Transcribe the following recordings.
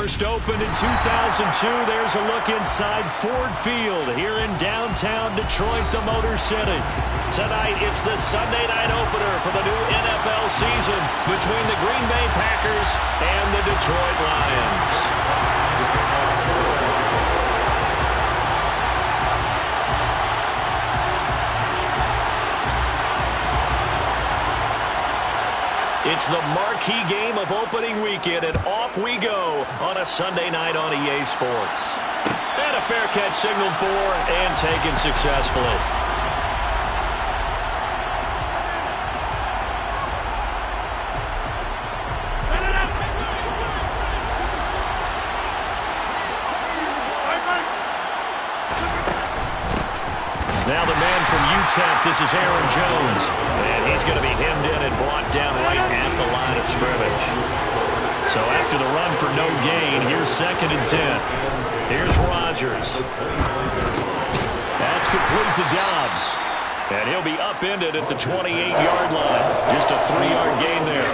first opened in 2002. There's a look inside Ford Field here in downtown Detroit, the Motor City. Tonight, it's the Sunday night opener for the new NFL season between the Green Bay Packers and the Detroit Lions. It's the marquee game of opening weekend, and off we go on a Sunday night on EA Sports. And a fair catch signaled for and taken successfully. Now the man from UTEP, this is Aaron Jones. And he's going to be hemmed in and brought down right at the line of scrimmage. So after the run for no gain, here's 2nd and 10. Here's Rodgers. That's complete to Dobbs. And he'll be upended at the 28-yard line. Just a 3-yard gain there.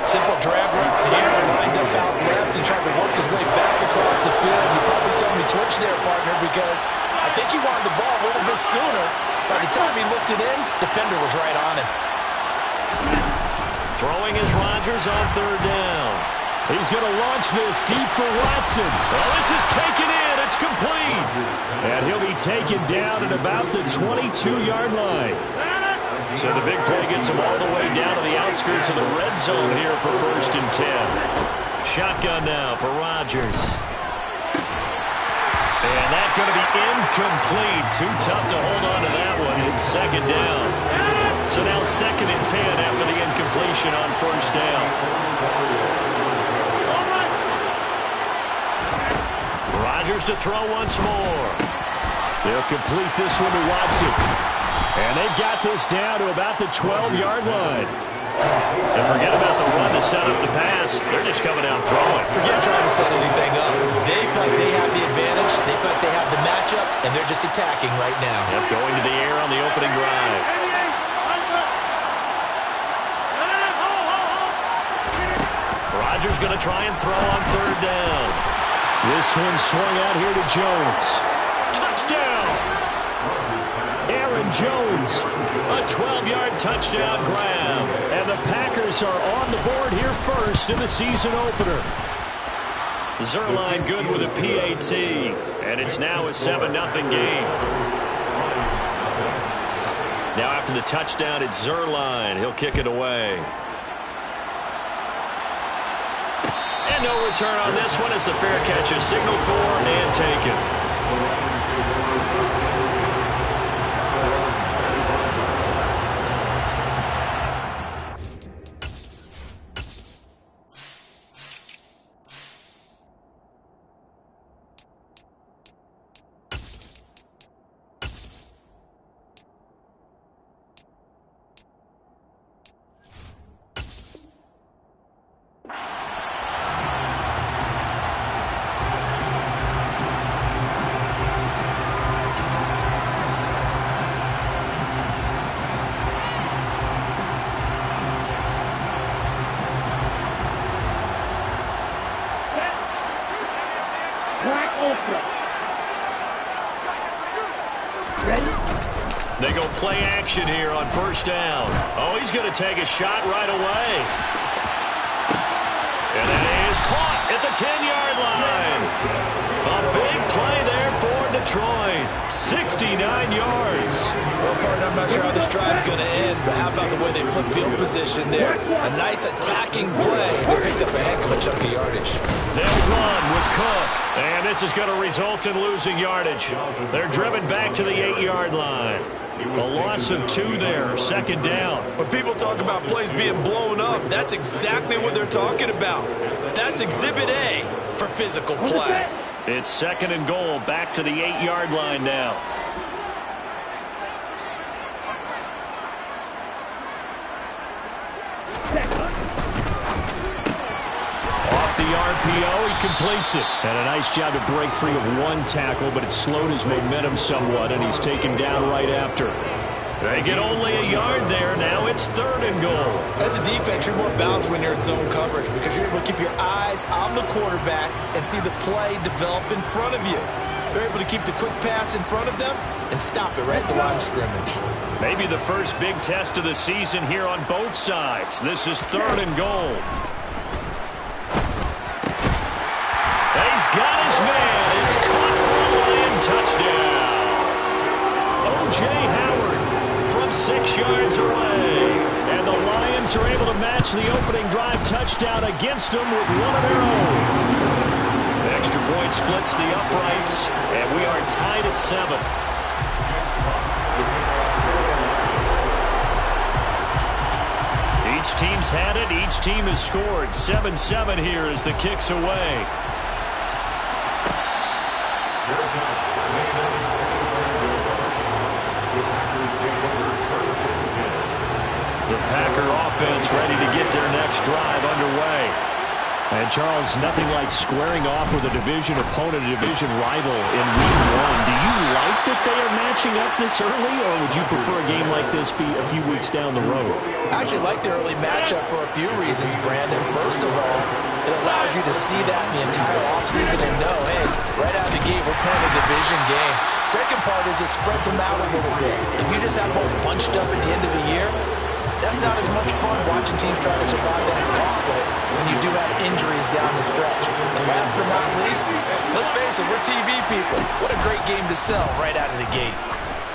Simple drag route here, lined up out left and tried to work his way back across the field. You probably saw me twitch there, partner, because I think he wanted the ball a little bit sooner. By the time he looked it in, defender was right on him. Throwing is Rodgers on 3rd down. He's going to launch this deep for Watson. Oh, this is taken in. It's complete. And he'll be taken down at about the 22-yard line. So the big play gets him all the way down to the outskirts of the red zone here for 1st and 10. Shotgun now for Rodgers. And that's going to be incomplete. Too tough to hold on to that one. It's 2nd down. So now 2nd and 10 after the incompletion on 1st down. Rodgers to throw once more. They'll complete this one to Watson. And they've got this down to about the 12-yard line. And forget about the run to set up the pass. They're just coming out throwing. Forget trying to set anything up. They feel like they have the advantage. They feel like they have the matchups, and they're just attacking right now. Yep, going to the air on the opening drive. Rodgers going to try and throw on 3rd down. This one swung out here to Jones. Touchdown! Aaron Jones, a 12-yard touchdown grab. And the Packers are on the board here first in the season opener. Zuerlein good with a PAT. And it's now a 7-0 game. Now after the touchdown, it's Zuerlein. He'll kick it away. And no return on this one as the fair catch is signaled for and taken. They go play action here on 1st down. Oh, he's going to take a shot right away. And it is caught at the 10-yard line. A big play there for Detroit. 69 yards. Well, partner, I'm not sure how this drive's going to end, but how about the way they flip field position there? A nice attacking play. They picked up a heck of a chunk of yardage. They'll run with Cook. And this is going to result in losing yardage. They're driven back to the 8-yard line. A loss of 2 there, 2nd down. When people talk about plays being blown up, that's exactly what they're talking about. That's Exhibit A for physical play. It's 2nd and goal, back to the 8-yard line now. Off the RPO, he completes it. And a nice job to break free of one tackle, but it slowed his momentum somewhat, and he's taken down right after. They get only a yard there. Now it's 3rd and goal. As a defense, you're more balanced when you're in zone coverage because you're able to keep your eyes on the quarterback and see the play develop in front of you. They're able to keep the quick pass in front of them and stop it right at the line of scrimmage. Maybe the first big test of the season here on both sides. This is 3rd and goal. He's got his man. It's caught for a Lion touchdown. O.J. Howard from 6 yards away. And the Lions are able to match the opening drive touchdown against them with one of their own. The extra point splits the uprights, and we are tied at 7. Each team's had it. Each team has scored. 7-7 here as the kick's away. The Packer offense ready to get their next drive underway. And, Charles, nothing like squaring off with a division opponent, a division rival in Week 1. Do you like that they are matching up this early, or would you prefer a game like this be a few weeks down the road? I actually like the early matchup for a few reasons, Brandon. First of all, it allows you to see that in the entire offseason and know, hey, right out of the gate, we're playing a division game. Second part is it spreads them out a little bit. If you just have them all bunched up at the end of the year, that's not as much fun watching teams try to survive that gauntlet when you do have injuries down the stretch. And last but not least, let's face it, we're TV people. What a great game to sell right out of the gate.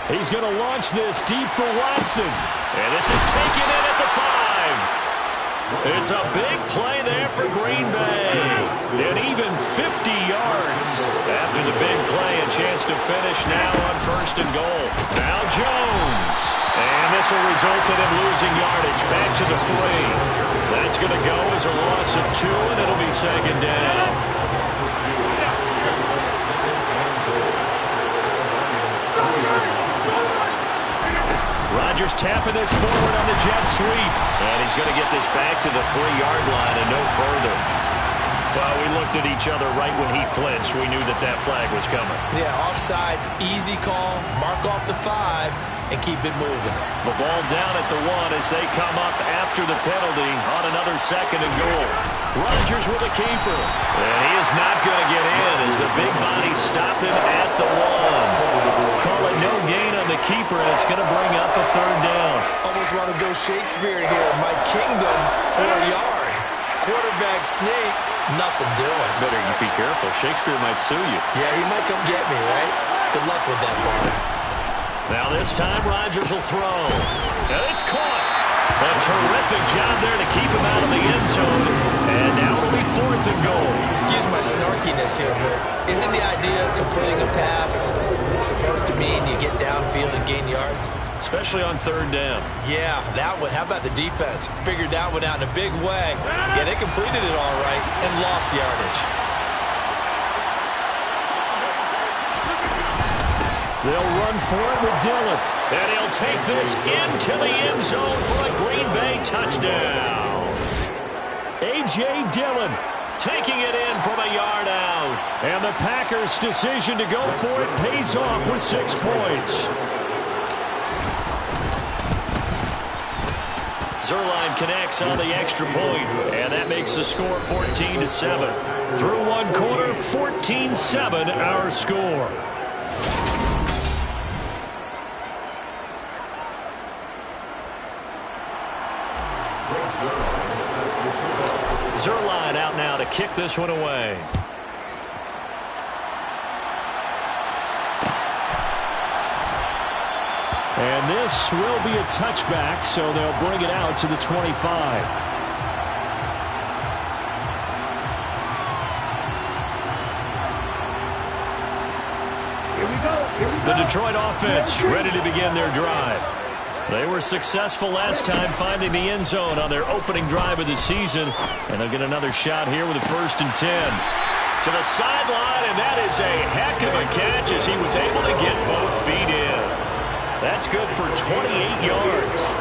He's going to launch this deep for Watson. And this is taken in at the 5. It's a big play there for Green Bay. And even 50 yards. After the big play, a chance to finish now on 1st and goal. Now Jones. And this will result in him losing yardage back to the 3. That's going to go as a loss of 2, and it'll be 2nd down. Rodgers tapping this forward on the jet sweep. And he's going to get this back to the 3-yard line and no further. Well, we looked at each other right when he flinched. We knew that that flag was coming. Yeah, offsides, easy call, mark off the 5, and keep it moving. The ball down at the 1 as they come up after the penalty on another 2nd and goal. Rodgers with a keeper. And he is not going to get in as the big bodies stop him at the 1. Call it no gain on the keeper, and it's going to bring up a 3rd down. Almost want to go Shakespeare here. My kingdom for a yard. Quarterback sneak, nothing doing. Better you be careful. Shakespeare might sue you. Yeah, he might come get me, right? Good luck with that ball. Now this time Rodgers will throw. And it's caught. A terrific job there to keep him out of the end zone. And now it'll be 4th and goal. Excuse my snarkiness here, but isn't the idea of completing a pass supposed to mean you get downfield and gain yards? Especially on 3rd down. Yeah, that one. How about the defense? Figured that one out in a big way. Yeah, they completed it all right and lost yardage. They'll run for it with Dillon. And he'll take this into the end zone for a Green Bay touchdown. A.J. Dillon taking it in from a yard out. And the Packers' decision to go for it pays off with 6 points. Zuerlein connects on the extra point, and that makes the score 14-7. Through 1 quarter, 14-7 our score. Zuerlein out now to kick this one away. And this will be a touchback, so they'll bring it out to the 25. The Detroit offense ready to begin their drive. They were successful last time finding the end zone on their opening drive of the season, and they'll get another shot here with a 1st and 10. To the sideline, and that is a heck of a catch as he was able to get both feet in. That's good for 28 yards.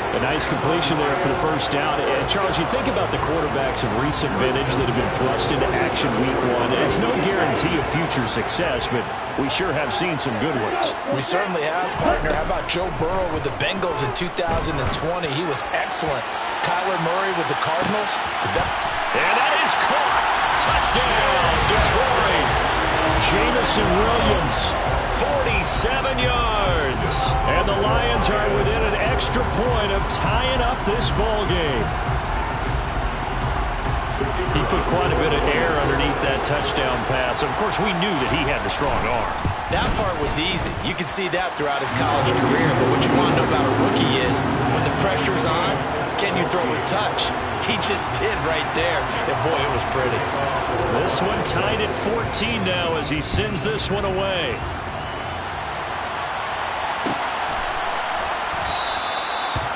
A nice completion there for the first down. And Charles, you think about the quarterbacks of recent vintage that have been thrust into action week one. It's no guarantee of future success, but we sure have seen some good ones. We certainly have, partner. How about Joe Burrow with the Bengals in 2020? He was excellent. Kyler Murray with the Cardinals. And that is caught. Touchdown, Detroit. Jameson Williams, 47 yards. And the Lions are within an extra point of tying up this ball game. He put quite a bit of air underneath that touchdown pass. Of course, we knew that he had the strong arm. That part was easy. You could see that throughout his college career. But what you want to know about a rookie is when the pressure's on, can you throw with touch? He just did right there. And, boy, it was pretty. This one tied at 14 now as he sends this one away.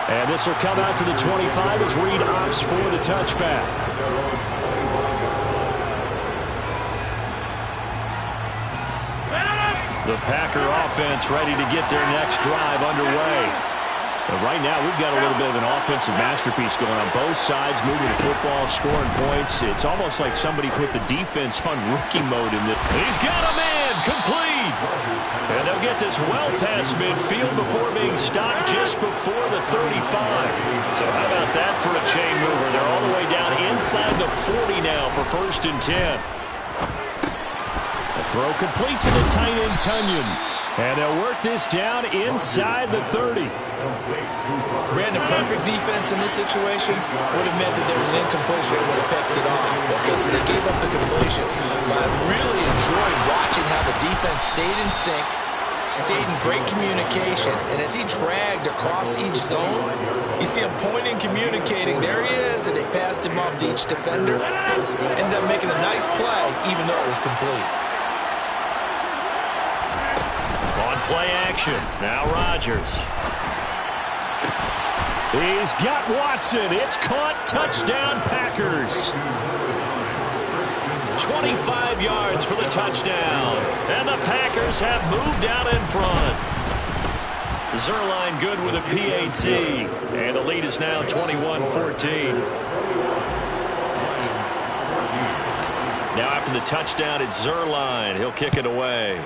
And this will come out to the 25 as Reed opts for the touchback. The Packer offense ready to get their next drive underway. But right now, we've got a little bit of an offensive masterpiece going on. Both sides moving the football, scoring points. It's almost like somebody put the defense on rookie mode in this. He's got a man, complete. And they'll get this well past midfield before being stopped just before the 35. So how about that for a chain mover? They're all the way down inside the 40 now for 1st and 10. The throw complete to the tight end, Tunyon. And they'll work this down inside the 30. Brandon, perfect defense in this situation would have meant that there was an incompletion that would have picked it off. Okay, so they gave up the completion. But I really enjoyed watching how the defense stayed in sync, stayed in great communication, and as he dragged across each zone, you see him pointing, communicating. There he is, and they passed him off to each defender. Ended up making a nice play, even though it was complete. Play action. Now Rodgers. He's got Watson. It's caught. Touchdown, Packers. 25 yards for the touchdown. And the Packers have moved out in front. Zuerlein good with a PAT. And the lead is now 21-14. Now after the touchdown, it's Zuerlein. He'll kick it away.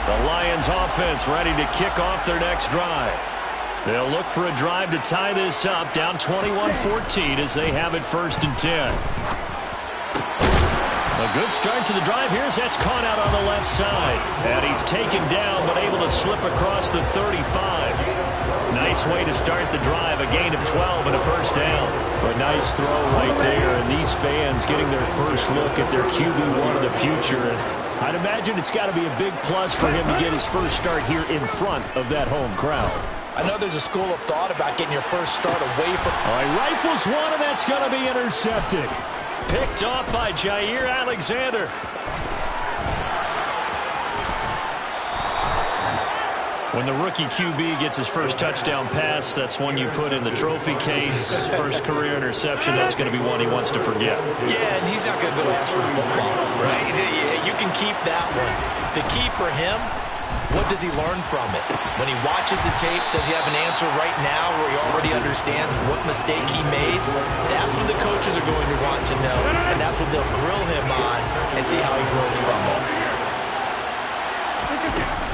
The Lions offense ready to kick off their next drive. They'll look for a drive to tie this up, down 21-14 as they have it 1st and 10. A good start to the drive. Here's that's caught out on the left side. And he's taken down but able to slip across the 35. Nice way to start the drive. A gain of 12 and a 1st down. A nice throw right there. And these fans getting their first look at their QB1 of the future. I'd imagine it's got to be a big plus for him to get his first start here in front of that home crowd. I know there's a school of thought about getting your first start away from... All right, rifles one, and that's going to be intercepted. Picked off by Jair Alexander. When the rookie QB gets his first touchdown pass, that's one you put in the trophy case. First career interception, that's going to be one he wants to forget. Yeah, and he's not going to go ask for the football, right? Yeah, you can keep that one. The key for him, what does he learn from it? When he watches the tape, does he have an answer right now where he already understands what mistake he made? That's what the coaches are going to want to know, and that's what they'll grill him on and see how he grows from it.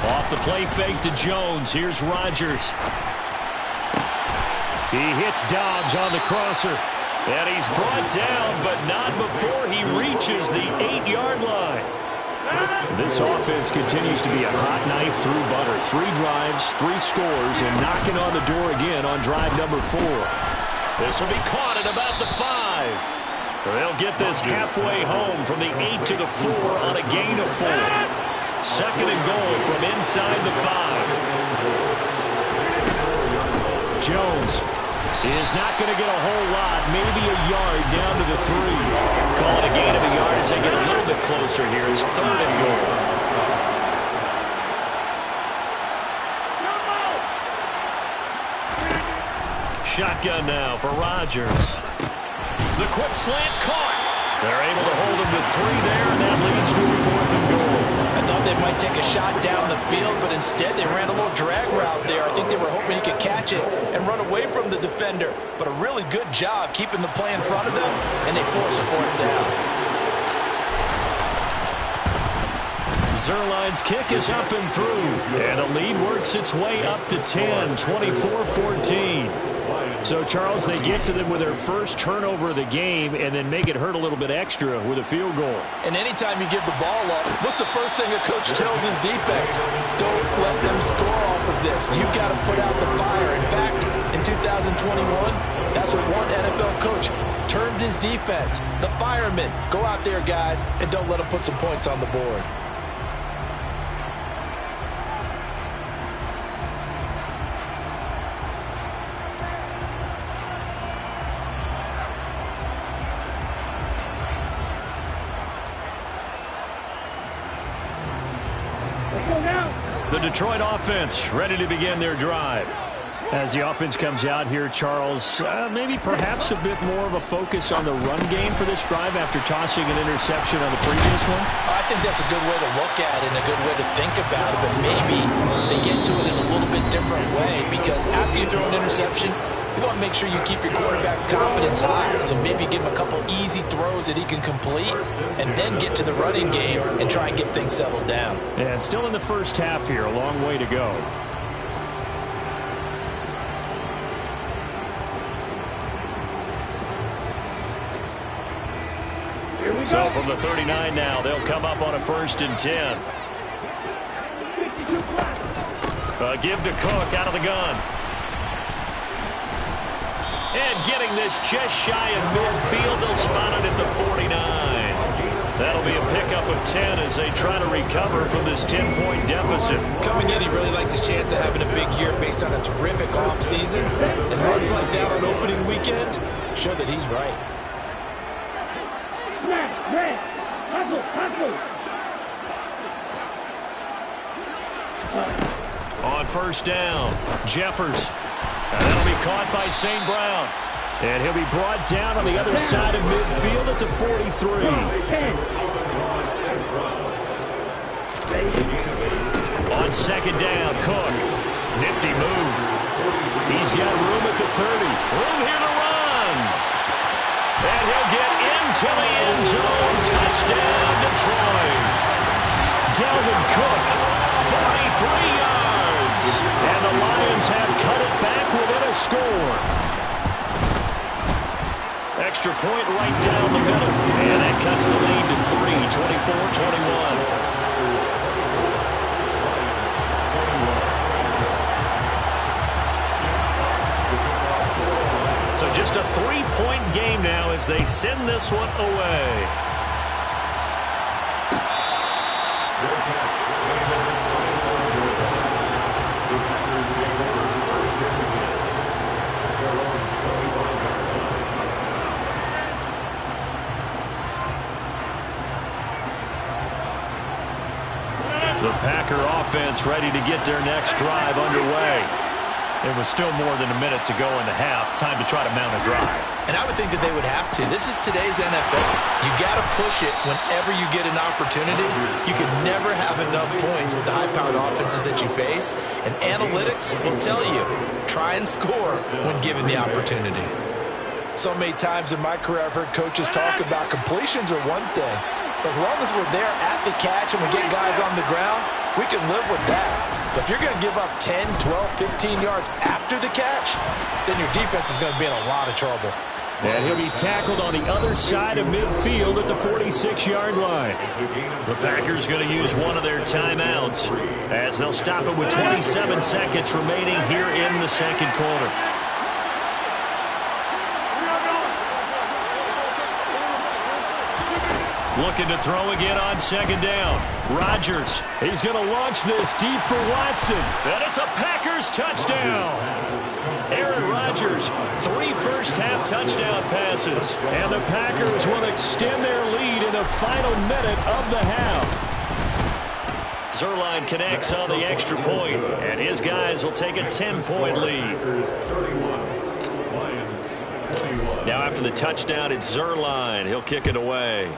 Off the play fake to Jones. Here's Rodgers. He hits Dobbs on the crosser. And he's brought down, but not before he reaches the 8-yard line. This offense continues to be a hot knife through butter. 3 drives, 3 scores, and knocking on the door again on drive number 4. This will be caught at about the 5. They'll get this halfway home from the 8 to the 4 on a gain of 4. 2nd and goal from inside the 5. Jones is not going to get a whole lot, maybe a yard down to the 3. Call it a gain of a yard as they get a little bit closer here. It's 3rd and goal. shotgun now for Rodgers. The quick slant caught. They're able to hold him to 3 there, and that leads to a 4th and goal. I thought they might take a shot down the field, but instead they ran a little drag route there. I think they were hoping he could catch it and run away from the defender. But a really good job keeping the play in front of them, and they force a 4th down. Zuerlein's kick is up and through, and the lead works its way up to 10, 24-14. So, Charles, they get to them with their first turnover of the game and then make it hurt a little bit extra with a field goal. And anytime you give the ball up, what's the first thing a coach tells his defense? Don't let them score off of this. You've got to put out the fire. In fact, in 2021, that's what one NFL coach termed his defense. The firemen. Go out there, guys, and don't let them put some points on the board. The Detroit offense ready to begin their drive. As the offense comes out here, Charles, maybe perhaps a bit more of a focus on the run game for this drive after tossing an interception on the previous one? I think that's a good way to look at it and a good way to think about it, but maybe they get to it in a little bit different way, because after you throw an interception, you want to make sure you keep your quarterback's confidence high. So maybe give him a couple easy throws that he can complete and then get to the running game and try and get things settled down. And still in the first half here, a long way to go. So from the 39 now, they'll come up on a 1st and 10. Give to Cook out of the gun. And getting this just shy of midfield, they'll spot it at the 49. That'll be a pickup of 10 as they try to recover from this 10-point deficit. Coming in, he really liked his chance of having a big year based on a terrific offseason. And runs like that on opening weekend show that he's right. On 1st down, Jeffers. And that'll be caught by St. Brown. And he'll be brought down on the other side of midfield at the 43. On 2nd down, Cook. Nifty move. He's got room at the 30. Room here to run. And he'll get into the end zone. Touchdown, Detroit. Dalvin Cook, 43 yards. And the Lions have cut it back within a score. Extra point right down the middle. And that cuts the lead to 3, 24-21. So just a 3-point game now as they send this one away. The Packer offense ready to get their next drive underway. There was still more than a minute to go in the half. Time to try to mount a drive. And I would think that they would have to. This is today's NFL. You got to push it whenever you get an opportunity. You can never have enough points with the high-powered offenses that you face. And analytics will tell you, try and score when given the opportunity. So many times in my career, I've heard coaches talk about completions are one thing. But as long as we're there at the catch and we get guys on the ground, we can live with that. But if you're going to give up 10, 12, 15 yards after the catch, then your defense is going to be in a lot of trouble. And he'll be tackled on the other side of midfield at the 46-yard line. The Packers going to use one of their timeouts as they'll stop it with 27 seconds remaining here in the second quarter. Looking to throw again on 2nd down. Rodgers, he's going to launch this deep for Watson. And it's a Packers touchdown. Aaron Rodgers, 3 first-half touchdown passes. And the Packers will extend their lead in the final minute of the half. Zuerlein connects on the extra point, and his guys will take a 10-point lead. Now after the touchdown, it's Zuerlein. He'll kick it away.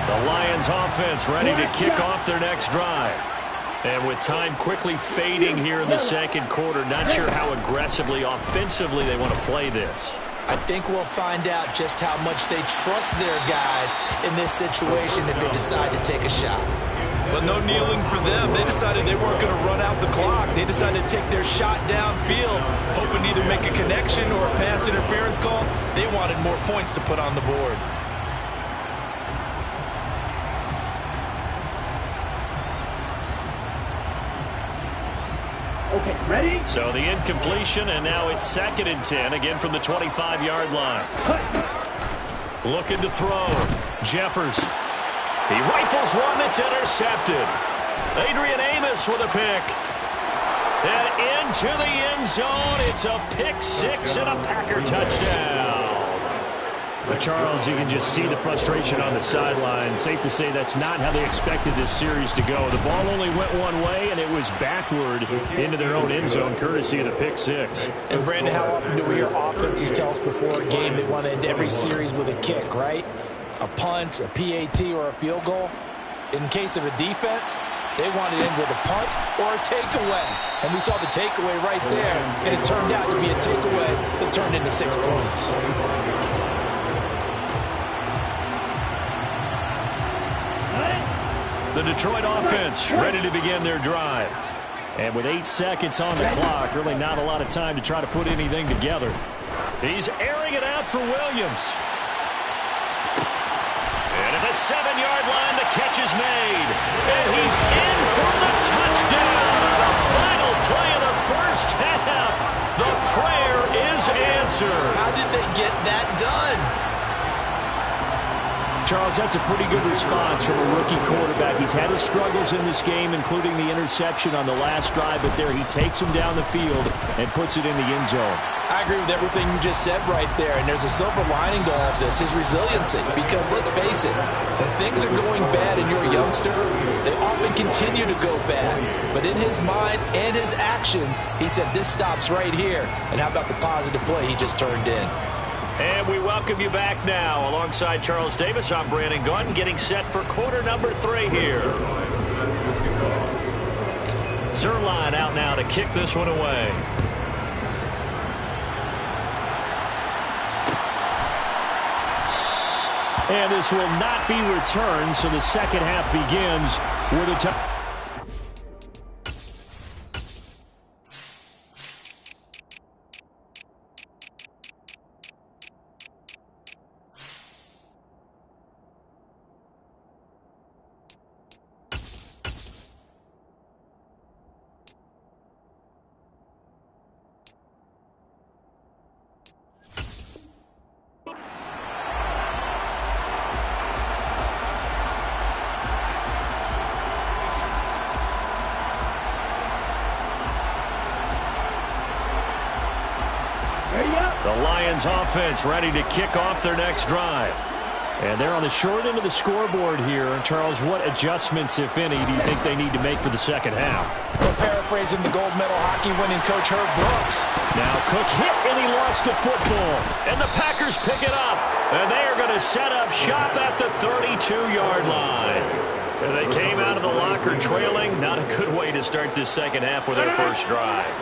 The Lions offense ready to kick off their next drive. And with time quickly fading here in the second quarter, not sure how aggressively, offensively they want to play this. I think we'll find out just how much they trust their guys in this situation if they decide to take a shot. Well, no kneeling for them. They decided they weren't going to run out the clock. They decided to take their shot downfield, hoping to either make a connection or a pass interference call. They wanted more points to put on the board. Okay, ready? So the incompletion, and now it's 2nd and 10, again from the 25-yard line. Looking to throw. Jeffers. He rifles one that's intercepted. Adrian Amos with a pick. And into the end zone. It's a pick six and a Packer touchdown. But Charles, you can just see the frustration on the sideline. Safe to say that's not how they expected this series to go. The ball only went one way, and it was backward into their own end zone, courtesy of the pick six. And, Brandon, how often do we hear offenses tell us before a game they want to end every series with a kick, right? A punt, a PAT, or a field goal. In case of a defense, they want to end with a punt or a takeaway. And we saw the takeaway right there, and it turned out to be a takeaway that turned into 6 points. The Detroit offense ready to begin their drive. And with 8 seconds on the clock, really not a lot of time to try to put anything together. He's airing it out for Williams. And at the 7-yard line, the catch is made. And he's in for the touchdown. The final play of the first half. The prayer is answered. How did they get that done? Charles, that's a pretty good response from a rookie quarterback. He's had his struggles in this game, including the interception on the last drive, but there he takes him down the field and puts it in the end zone. I agree with everything you just said right there, and there's a silver lining to all of this, his resiliency, because let's face it, when things are going bad and you're a youngster, they often continue to go bad. But in his mind and his actions, he said this stops right here. And how about the positive play he just turned in? And we welcome you back now. Alongside Charles Davis, I'm Brandon Gaudin, getting set for quarter number 3 here. Zuerlein out now to kick this one away. And this will not be returned, so the second half begins with a touchdown. The Lions offense ready to kick off their next drive. And they're on the short end of the scoreboard here. Charles, what adjustments, if any, do you think they need to make for the second half? Well, paraphrasing the gold medal hockey winning coach Herb Brooks. Now Cook hit and he lost the football. And the Packers pick it up. And they are going to set up shop at the 32-yard line. And they came out of the locker trailing. Not a good way to start this second half with their first drive.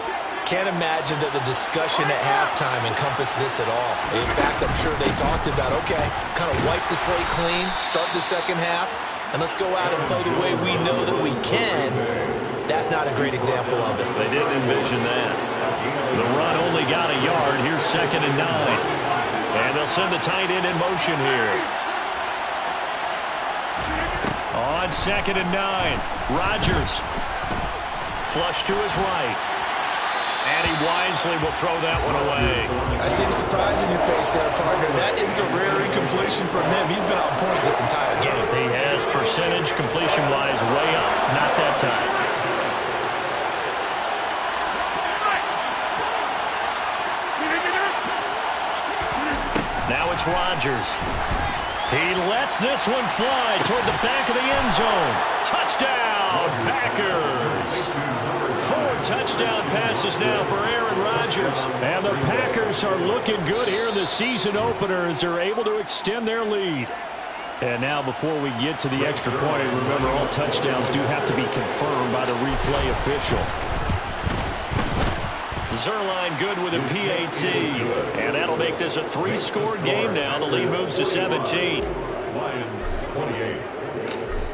Can't imagine that the discussion at halftime encompassed this at all. In fact, I'm sure they talked about, okay, kind of wipe the slate clean, start the second half, and let's go out and play the way we know that we can. That's not a great example of it. They didn't envision that. The run only got a yard. Here's 2nd and 9. And they'll send the tight end in motion here. On 2nd and 9, Rodgers. Flush to his right. And he wisely will throw that one away. I see the surprise in your face there, partner. That is a rare incompletion from him. He's been on point this entire game. He has percentage completion-wise way up. Not that time. Now it's Rodgers. Rodgers. He lets this one fly toward the back of the end zone. Touchdown, Packers. 4 touchdown passes now for Aaron Rodgers. And the Packers are looking good here in the season opener as they're able to extend their lead. And now before we get to the extra point, remember all touchdowns do have to be confirmed by the replay official. Zerline good with a PAT. And that'll make this a 3-score game now. The lead moves to 17. Lions 28.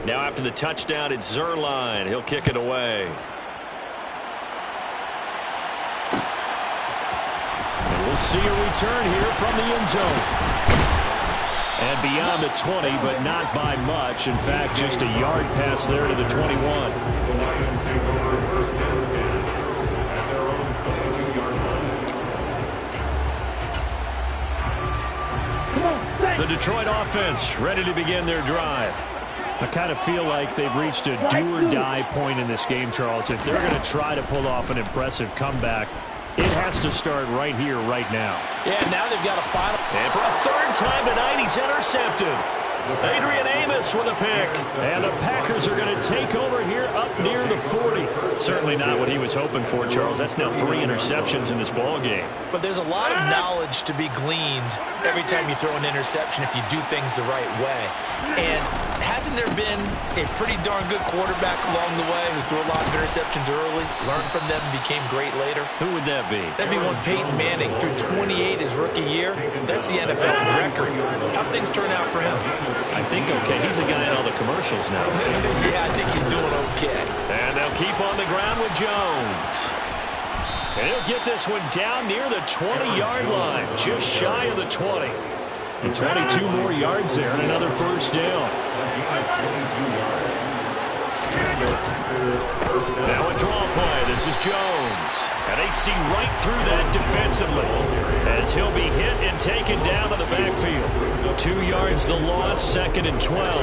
Now after the touchdown, it's Zerline. He'll kick it away. And we'll see a return here from the end zone. And beyond the 20, but not by much. In fact, just a yard pass there to the 21. The Lions take over first and 10 at their own 22-yard line. The Detroit offense ready to begin their drive. I kind of feel like they've reached a do-or-die point in this game, Charles. If they're going to try to pull off an impressive comeback, it has to start right here, right now. Yeah, now they've got a final. And for a 3rd time tonight, he's intercepted. Adrian Amos with a pick. And the Packers are going to take over here up near the 40. Certainly not what he was hoping for, Charles. That's now 3 interceptions in this ball game. But there's a lot of knowledge to be gleaned every time you throw an interception if you do things the right way. And hasn't there been a pretty darn good quarterback along the way who threw a lot of interceptions early, learned from them, and became great later? Who would that be? That'd be one Peyton Manning threw 28 his rookie year. That's the NFL record. How'd things turn out for him? I think okay. He's a guy in all the commercials now. Yeah, I think he's doing okay. And they'll keep on the ground with Jones. And he'll get this one down near the 20-yard line, just shy of the 20. And 22 more yards there and another first down. Now a draw play. This is Jones. And they see right through that defensively as he'll be hit and taken down to the backfield. 2 yards the loss, 2nd and 12.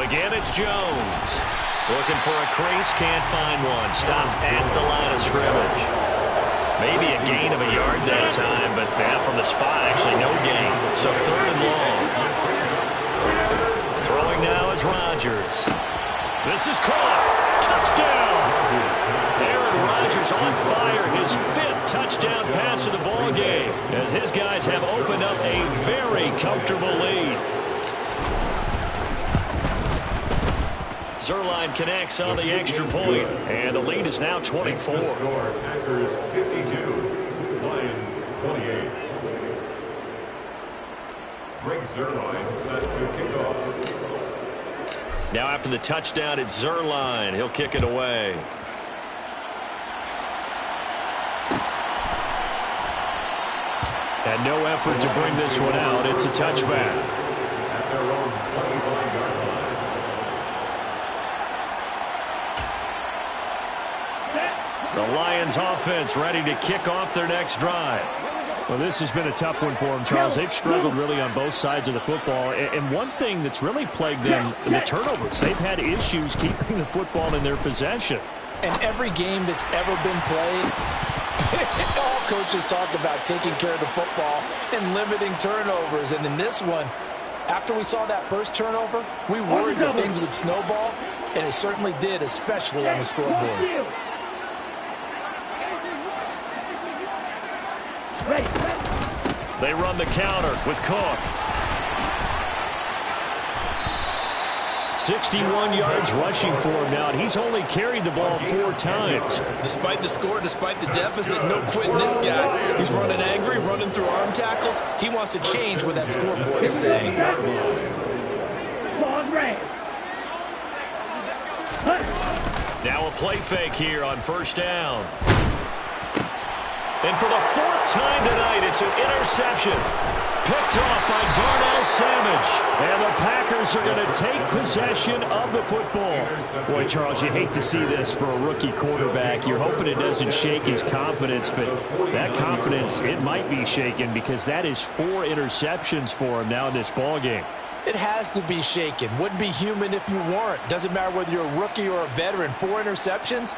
Again, it's Jones. Looking for a crease, can't find one. Stopped at the line of scrimmage. Maybe a gain of a yard that time, but from the spot, actually no gain. So 3rd and long. Throwing now is Rodgers. This is caught. Touchdown! Aaron Rodgers on fire. His 5th touchdown pass of the ball game as his guys have opened up a very comfortable lead. Zerline connects on the extra point, and the lead is now 24. Score, Packers 52, Lions 28. Greg Zerline set to kick off. Now after the touchdown, it's Zerline. He'll kick it away. And no effort to bring this one out. It's a touchback. At their own 25-yard line. The Lions offense ready to kick off their next drive. Well, this has been a tough one for them, Charles. They've struggled really on both sides of the football. And one thing that's really plagued them, the turnovers. They've had issues keeping the football in their possession. And every game that's ever been played, all coaches talk about taking care of the football and limiting turnovers. And in this one, after we saw that first turnover, we worried that things would snowball, and it certainly did, especially on the scoreboard. They run the counter with Cook. 61 yards rushing for him now, and he's only carried the ball 4 times. Despite the score, despite the deficit, no quitting this guy. He's running angry, running through arm tackles. He wants to change what that scoreboard is saying. Now a play fake here on first down. And for the 4th time tonight, it's an interception. Picked off by Darnell Savage. And the Packers are going to take possession of the football. Boy, Charles, you hate to see this for a rookie quarterback. You're hoping it doesn't shake his confidence, but that confidence, it might be shaken because that is 4 interceptions for him now in this ballgame. It has to be shaken. Wouldn't be human if you weren't. Doesn't matter whether you're a rookie or a veteran. 4 interceptions,